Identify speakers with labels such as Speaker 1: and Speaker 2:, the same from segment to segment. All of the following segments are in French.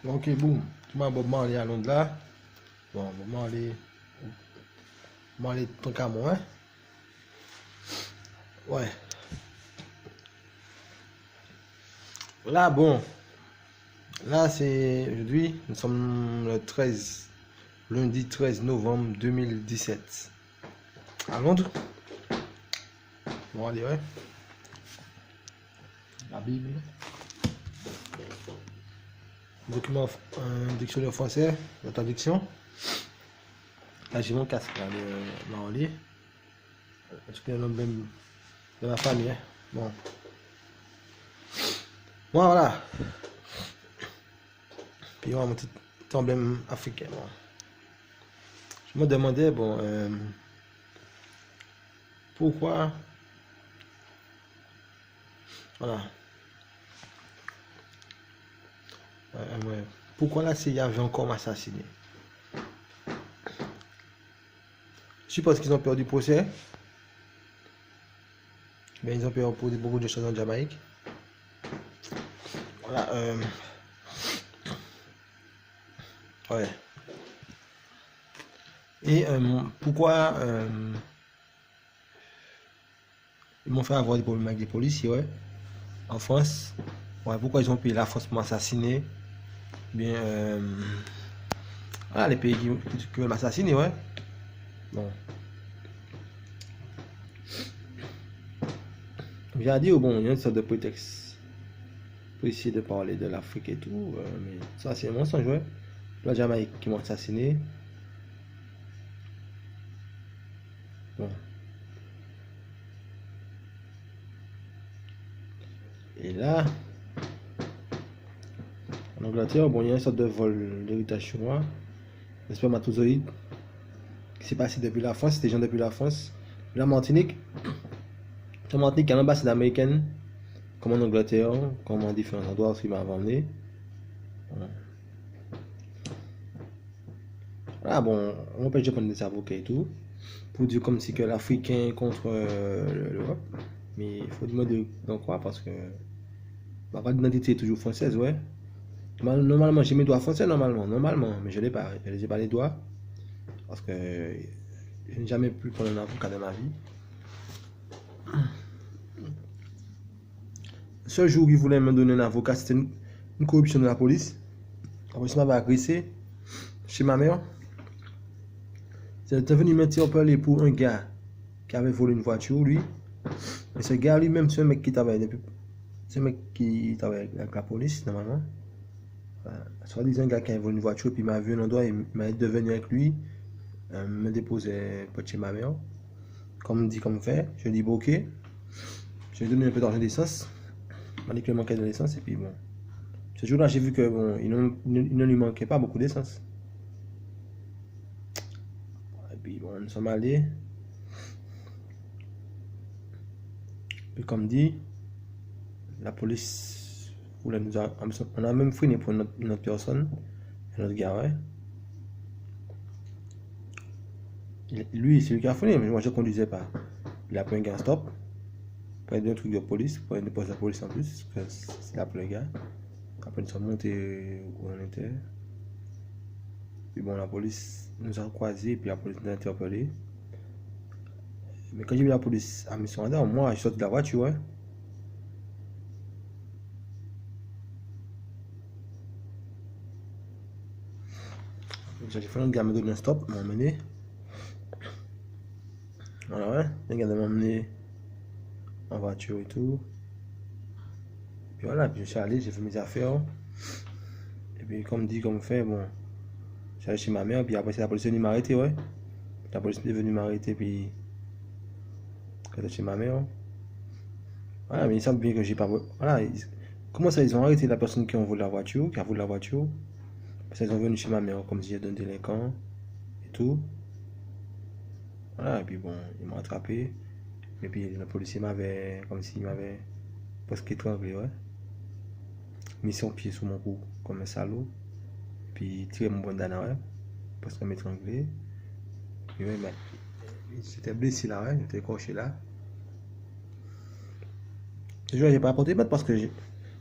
Speaker 1: Ok, boum. Tu m'as Bob Marley à Londres là. Bon, Bob Marley. Marley, ton camon, hein? Ouais. Là, bon. Là, c'est aujourd'hui. Nous sommes le 13. Lundi 13 novembre 2017. À Londres. Bon, allez, ouais. La Bible. Document, un dictionnaire français. La traduction. Là, j'ai mon casque, là, le Marley. Parce que l'homme même de ma famille, hein. Bon. Bon, voilà. Puis, on a mon petit emblème africain. Bon. Je me demandais, bon, pourquoi, voilà, ouais, pourquoi la CIA veut encore m'assassiner? Je suppose qu'ils ont peur du procès, mais ils ont peur pour beaucoup de choses en Jamaïque. Voilà, ouais. Et pourquoi ils m'ont fait avoir des problèmes avec des policiers, ouais, en France. Ouais, pourquoi ils ont payé la France pour m'assassiner? Bien, voilà, les pays qui veulent m'assassiner, ouais. Bon. J'ai dit, bon, il y a une sorte de prétexte pour essayer de parler de l'Afrique et tout, mais ça, c'est un mensonge, ouais. La Jamaïque qui m'ont assassiné. Bon. Et là, en Angleterre, bon, il y a une sorte de vol d'héritage chinois, de spermatozoïdes, qui s'est passé depuis la France, c'était des gens depuis la France. La Martinique, la Martinique, il y a l'ambassade américaine, comme en Angleterre, comme en différents endroits où il m'a emmené. Voilà, bon, on peut prendre des avocats et tout, pour dire comme si que l'Africain contre l'Europe. Mais il faut demander dans quoi, parce que ma carte d'identité est toujours française, ouais. Normalement, j'ai mes doigts français, normalement, mais je n'ai pas, je n'ai pas les doigts, parce que je n'ai jamais pu prendre un avocat de ma vie. Le seul jour où il voulait me donner un avocat, c'était une corruption de la police. La police m'avait agressé chez ma mère. C'était venu m'interpeller pour un gars qui avait volé une voiture, lui. Et ce gars lui-même, c'est un mec qui travaille depuis. C'est un mec qui travaille avec la police, normalement. Soit disant un gars qui a volé une voiture, puis il m'a vu un endroit, il m'a dit de venir avec lui, me déposer près de chez ma mère. Comme dit, comme fait, je dis bon, ok. Je lui ai donné un peu d'argent d'essence. Il m'a dit qu'il manquait de l'essence, et puis bon. Ce jour-là, j'ai vu que bon, il ne lui manquait pas beaucoup d'essence. Et puis bon, nous sommes allés. Et comme dit, la police voulait nous on a même fouiné pour notre personne, notre gars, ouais. Lui, c'est lui qui a fouiné, mais moi je ne conduisais pas. Il a pris un gars stop, pris un truc de police, pris une poste de police en plus, parce que c'est là pour le gars. Après, nous sommes montés où on était. Puis bon, la police nous a croisés, puis la police nous a interpellés. Mais quand j'ai vu la police à mission radar, moi, je sorti de la voiture, ouais. J'ai fait un gars me donner un stop, m'a emmené. Voilà, ouais. Le gars m'a emmené en voiture et tout. Puis voilà, puis je suis allé, j'ai fait mes affaires. Et puis, comme dit, comme fait, bon, je suis allé chez ma mère, puis après, c'est la police est venue m'arrêter, ouais. La police est venue m'arrêter, puis quand j'étais chez ma mère. Voilà, mais ils savent bien que j'ai pas. Voilà, comment ça, ils ont arrêté la personne qui a volé la voiture, qui a volé la voiture. Parce qu'ils sont venus chez ma mère comme si j'étais un délinquant et tout. Voilà, et puis bon, ils m'ont attrapé. Et puis le policier m'avait, comme s'il m'avait presque étranglé, ouais. Mis son pied sous mon cou comme un salaud. Puis tiré mon bandana, ouais. Parce qu'il m'étranglé. Et ouais, mais j'étais blessé là, ouais. J'étais écorché là. Je n'ai pas apporté de parce que je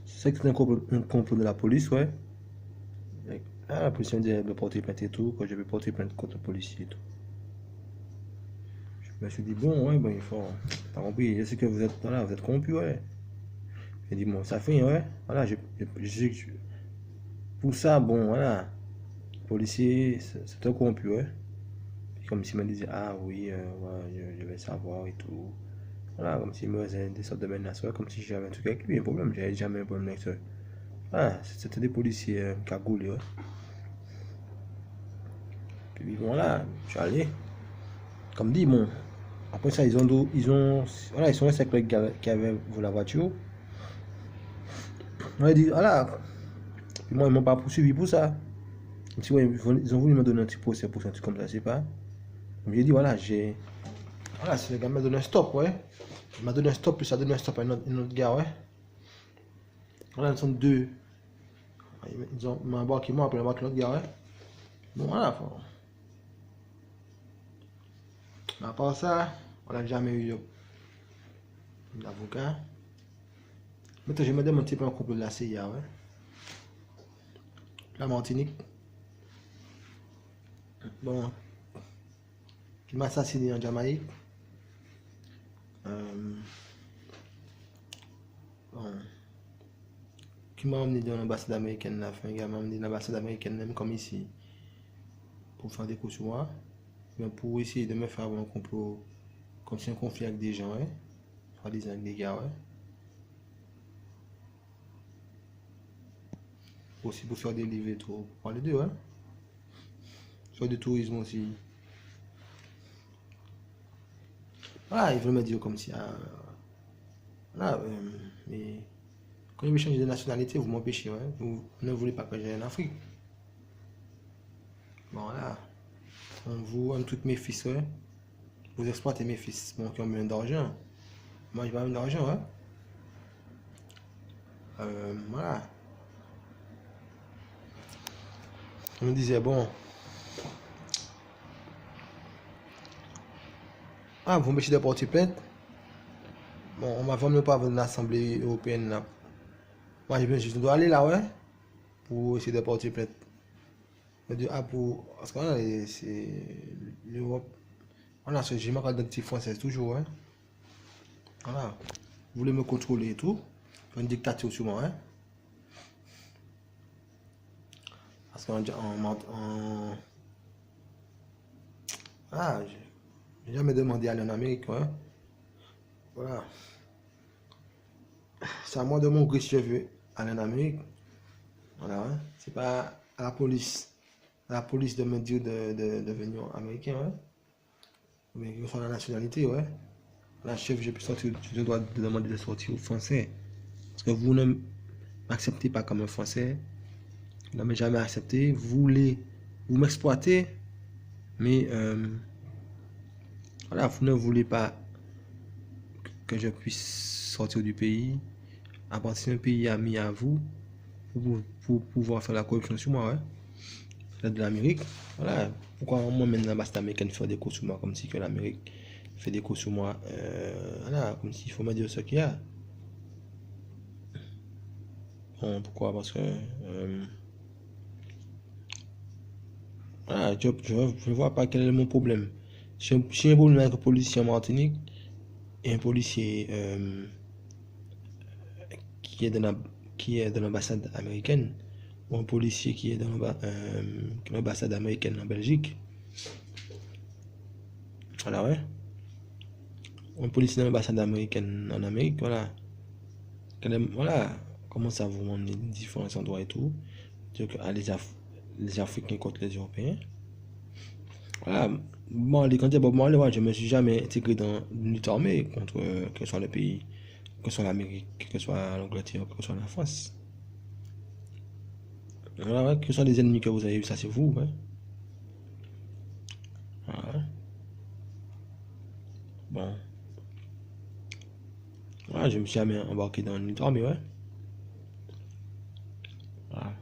Speaker 1: sais que c'est un complot de la police, ouais. La police me dit de porter plainte et tout, que je vais porter plainte contre le policier et tout. Je me suis dit, bon, ouais, bon, il faut. T'as compris, je sais que voilà, vous êtes corrompu, ouais. J'ai dit, bon, ça fait, ouais. Voilà, je sais que pour ça, bon, voilà. Le policier, c'est un corrompu, ouais. Puis comme s'il me disait, ah oui, ouais, je vais savoir et tout. Voilà, comme s'il me faisait des sortes de menaces, ouais, comme si j'avais un truc avec lui, un problème. J'avais jamais un problème avec ça. Voilà, c'était des policiers cagoulés, ouais. Puis bon, là, je suis allé. Comme dit, bon, après ça, voilà, ils sont restés avec le gars qui avait volé la voiture. On a dit, voilà. Puis moi, ils m'ont pas poursuivi pour ça. Si, ouais, ils ont voulu me donner un petit procès pour ça, un truc comme ça, c'est pas. J'ai dit, voilà, voilà, c'est le gars m'a donné un stop, ouais. Il m'a donné un stop, puis ça a donné un stop à un autre gars, ouais. Voilà, ils sont deux. Ils ont embarqué moi, après embarqué l'autre gars, ouais. Bon, voilà, mais à part ça, on n'a jamais eu d'avocat. Maintenant, je me demande un petit peu un couple de la CIA, ouais. La Martinique. Bon, qui m'a assassiné en Jamaïque. Bon, qui m'a emmené dans l'ambassade américaine, là, un gars m'a emmené dans l'ambassade américaine, même comme ici, pour faire des coups sur moi. Mais pour essayer de me faire avoir un complot, comme si un conflit avec des gens, ouais. Soit disant avec des gars, ouais. Aussi pour faire des livres et tout, pour parler d'eux, ouais. Faire du tourisme aussi. Voilà, ils veulent me dire comme si, voilà, mais quand je vais changer de nationalité, vous m'empêchez, ouais. Vous ne voulez pas que j'aille en Afrique. Bon, voilà. On toutes mes fils, ouais. Vous exploitez mes fils, bon, qui ont besoin d'argent. Moi, j'ai pas besoin d'argent, ouais. Voilà. On me disait, bon, vous m'empêchez de porter plainte. Bon, on m'a vraiment pas venir à l'Assemblée européenne, là. Moi, je dois aller là, ouais, pour essayer de porter plainte. Parce que voilà, c'est l'Europe. Voilà, j'ai ma carte d'identité française toujours, hein. Voilà. Vous voulez me contrôler et tout. Faire une dictature sur moi, hein. Parce qu'en. Voilà, j'ai jamais demandé à aller en Amérique, ouais. Voilà. C'est à moi de mon gré si je veux aller en Amérique. Voilà, hein. C'est pas à la police. À la police de me dire de venir américain, ouais. Mais que ce soit la nationalité, ouais. La chef, je dois demander de sortir au français. Parce que vous ne m'acceptez pas comme un français. Vous ne m'avez jamais accepté. Vous m'exploitez. Mais voilà, vous ne voulez pas que je puisse sortir du pays. À partir d'un pays ami à vous. Pour pouvoir faire la corruption sur moi, ouais. De l'Amérique. Voilà. Pourquoi moi maintenant l'ambassade américaine fait des cours sur moi comme si que l'Amérique fait des cours sur moi. Voilà, comme s'il faut me dire ce qu'il y a. Bon, pourquoi? Parce que voilà, je ne vois pas quel est mon problème. Si j'ai un problème avec un policier en Martinique et un policier qui est dans l'ambassade américaine, ou un policier qui est dans l'ambassade américaine en Belgique. Voilà, ouais. Un policier dans l'ambassade américaine en Amérique, voilà. Voilà, comment ça vous rend les différents endroits et tout. Dire que les Africains contre les Européens. Voilà, bon, quand j'étais Bob Marley, je ne me suis jamais intégré dans une lutte armée contre que ce soit le pays, que ce soit l'Amérique, que ce soit l'Angleterre, que ce soit la France. Voilà, ouais, que ce soit les ennemis que vous avez eu, ça c'est vous, ouais. Voilà. Bon. Voilà, je me suis jamais embarqué dans une lutte armée, ouais. Voilà.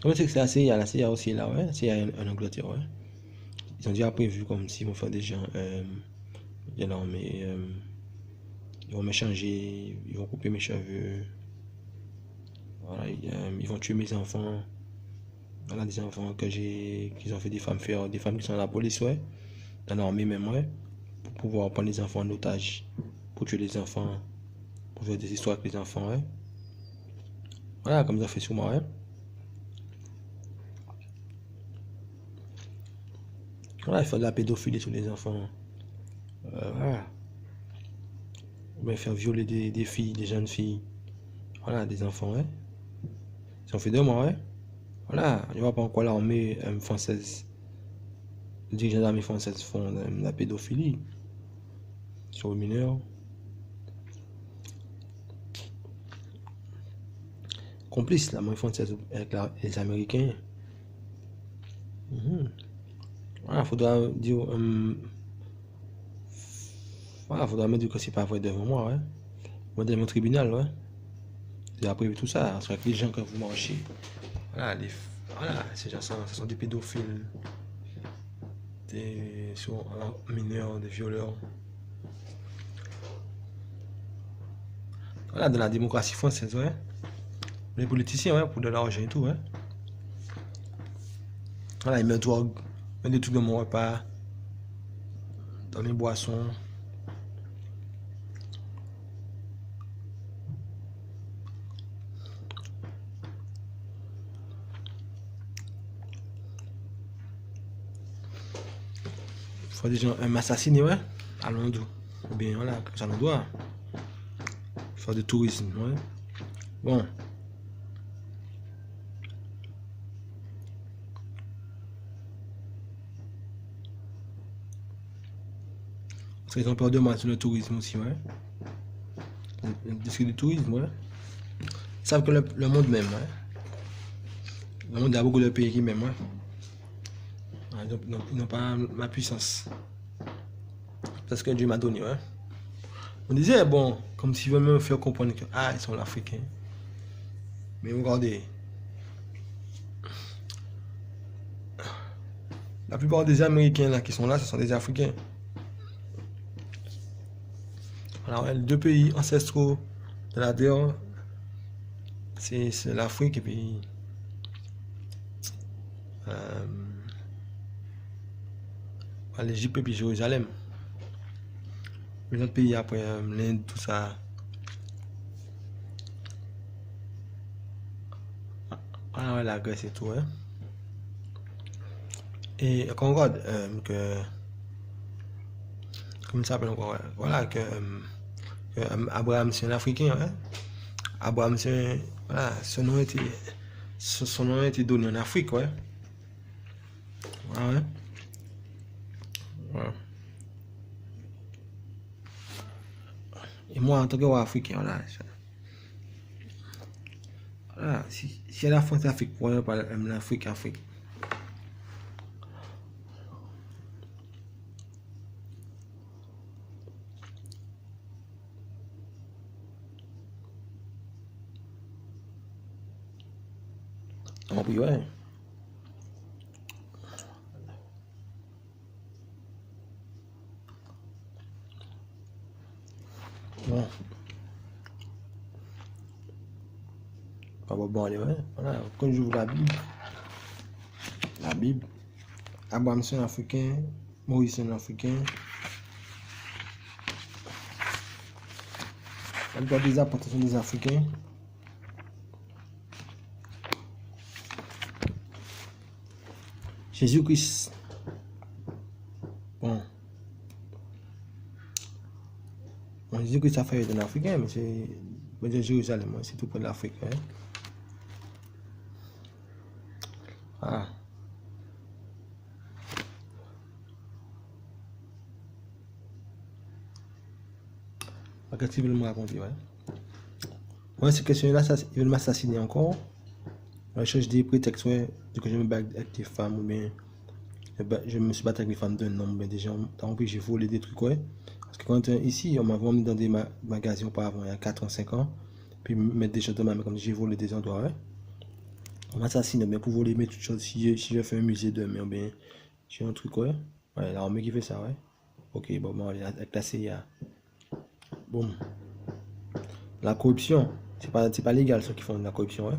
Speaker 1: Comme c'est que c'est la CIA aussi là, ouais. La CIA en Angleterre, ouais. Ils ont déjà prévu comme s'ils vont faire des gens de l'armée. Ils vont me changer, ils vont couper mes cheveux. Voilà, ils vont tuer mes enfants. Voilà, des enfants qu'ils ont fait des femmes faire, des femmes qui sont dans la police, ouais, dans l'armée même, ouais, pour pouvoir prendre les enfants en otage, pour tuer les enfants, pour faire des histoires avec les enfants, ouais. Voilà, comme ils ont fait sur moi, ouais. Voilà, ils font de la pédophilie sur les enfants. Voilà. Ou bien faire violer des filles, des jeunes filles. Voilà, des enfants, ouais. Ils ont fait de moi, ouais. Voilà, je vois pas en quoi l'armée française, les dirigeants de l'armée française font de la pédophilie sur les mineurs. Complice, l'armée française avec les Américains. Voilà, faudra me dire que c'est pas vrai devant moi, ouais. Moi, dans mon tribunal, ouais. J'ai appris tout ça, parce que les gens, quand vous marchez, voilà, voilà, ces gens, ce sont des pédophiles, des mineurs, des violeurs. Voilà, dans la démocratie française, ouais. Les politiciens, ouais, pour de l'argent et tout, ouais. Voilà, ils mettent drogue, mettent des trucs dans mon repas, dans mes boissons. Faut des gens m'assassiner, ouais, à Londres. Ou bien, voilà, ça nous doit. Faire du tourisme, ouais. Bon. Parce qu'ils ont peur de moi sur le tourisme aussi, ouais. Du tourisme, ouais. Ils savent que le monde même, ouais. Le monde a beaucoup de pays qui m'aiment, ouais. Ils n'ont pas ma puissance. Parce que Dieu m'a donné, ouais. On disait, bon, comme s'ils veulent me faire comprendre que, ah, ils sont africains. Mais regardez. La plupart des Américains là, qui sont là, ce sont des Africains. Alors, les deux pays ancestraux de la Terre, c'est l'Afrique et puis l'Égypte et puis Jérusalem. Les autres pays après, l'Inde, tout ça. Ah ouais, la Grèce et tout, hein. Et qu'on regarde que. Comment ça s'appelle encore, ouais. Voilà, que Abraham c'est un Africain, hein. Abraham c'est. Voilà, son nom a été donné en Afrique, ouais. Ouais. Ouais. Et moi, en tant que Africain, voilà. Voilà, si la France Afrique, pour ne pas l'Afrique, Afrique. Oh, puis ouais. Bon. Bon, allez, ouais. Voilà, quand j'ouvre la Bible, Abraham c'est un Africain, Moïse c'est un Africain. La plupart des apôtres sont des Africains. Jésus-Christ. Bon. Jésus-Christ a fait un Africain, mais c'est Jérusalem, c'est tout près de l'Afrique. Hein. Ah. Qu'est-ce qu'ils veulent me raconter, ouais. Ouais, ces questions-là, ils veulent m'assassiner encore. Je cherche des prétextes, ouais, que je me bats avec des femmes, ou bien je me suis battu avec les femmes d'un homme, mais des gens, tant pis, j'ai volé des trucs, ouais. Parce que quand ici, on m'a vendu dans des magasins auparavant, il y a 4 ans, 5 ans, puis mettre des choses dans ma main, comme j'ai volé des endroits, ouais. On m'assassine, mais pour voler mes toutes choses, si je fais un musée demain, ou bien j'ai un truc, ouais. Ouais, l'armée qui fait ça, ouais. Ok, bon, avec la CIA. Bon. La corruption. C'est pas légal ceux qui font de la corruption. Hein.